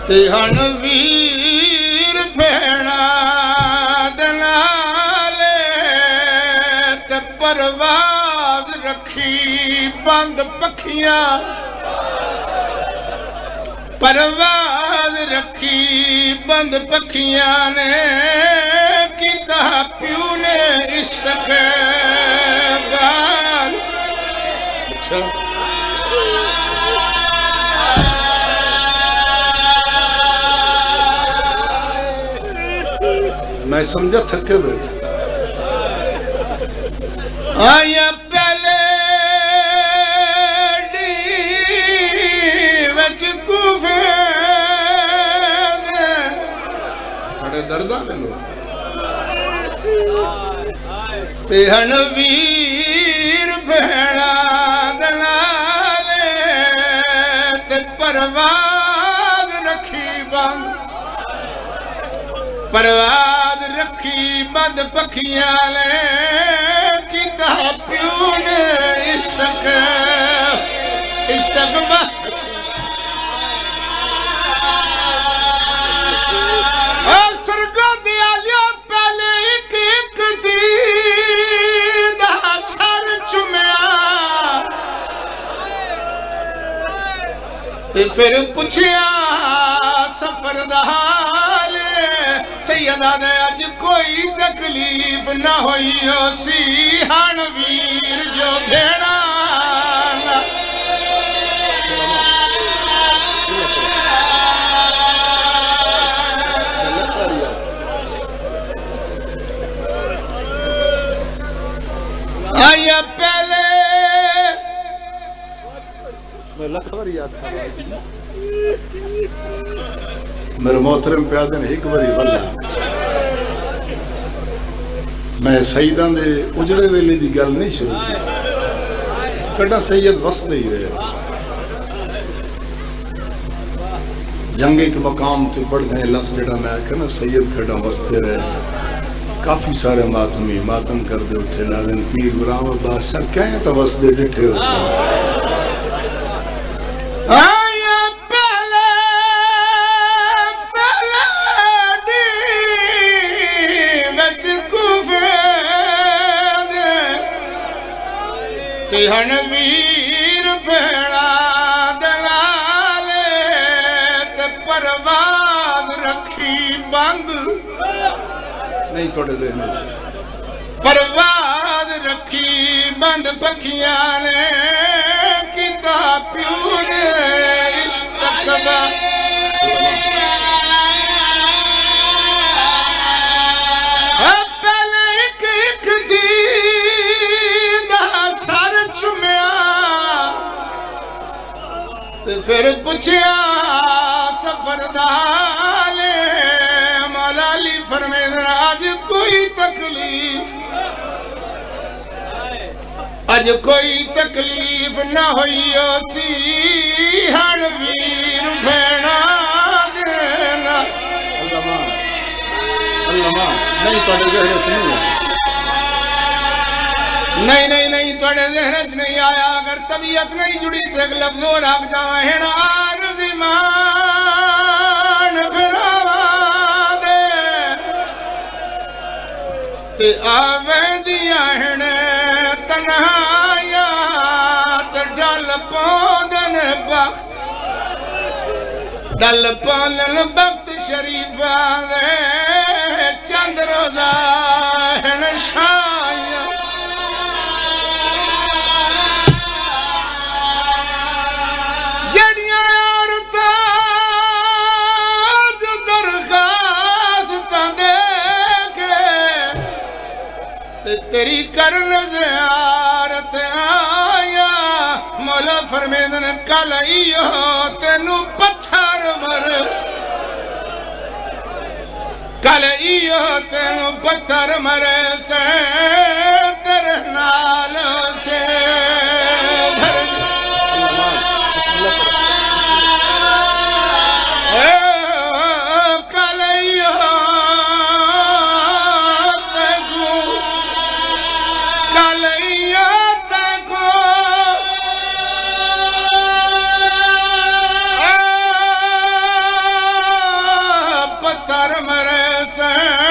ते हण वीर भेणा दे नाले ते परवाज़ रखी बंद पखियां परवाज़ रखी बंद पखियां ने किता प्यू ने इस्तक़बाल। अच्छा मैं समझा थके बैठे आया पहले डी विच कूफे बड़े दर्दा ने लोग ते हण वीर भेणा दे नाले ते परवाज़ रखी बंद परवाज़ रखी बंद पखियां ने किता प्यू ने इस्तक़बाल। सरगा दिया लिया पहले एक एक दी दा सर चुमया ते फिर पुछया सफर दा हाल सैयदा ने अज कोई तकलीफ ना होई सी हण वीर जो भेणा आया पहले मैं लखवर याद मेरे मोहतरम प्यादे ने एक बारी वल्ला मैं सईदा दे उजड़े वेले की गल नहीं शुरू की कड़ा सैयद वसदे ही रहे जंग के मकाम से पढ़ने लफ्ज जड़ा मैं आख्या ना सैयद खड़ा वसते रहे काफी सारे मातमी मातम कर दे उठे नालन पीर गुलाम बादशाह कह तो वसदे डिठे हो हण वीर भेणा दे नाले ते परवाज़ रखी बंद नहीं थोड़े देन परवाज़ रखी बंद पखियां ने किता प्यू ने इस्तक़बाल। पहले एक एक दी फिर पुछया सफर दा हाल मौला अली फरमांदे आज कोई तकलीफ ना होई सी हण वीर भेणा देना अल्लाह नहीं तोड़े जहर नहीं नहीं नहीं नहीं थोड़े ज़हन च नहीं आया अगर तबीयत नहीं जुड़ी तो एक लफ्ज़ और आग जावा है ना आरज़ीमान फिरावा दे ते आवेंदियां हण तन्हाया ते डल पौंदन वक्त डल पौंदन वक्त शरीफा दे चंद रोज़ा हण शाया तेरी करन ज़ियारत आया मौला फरमांदे ने कल इहो तेनू पत्थर मर कल इहो तेनू पत्थर मरे से तेरे नाल से तर मरे से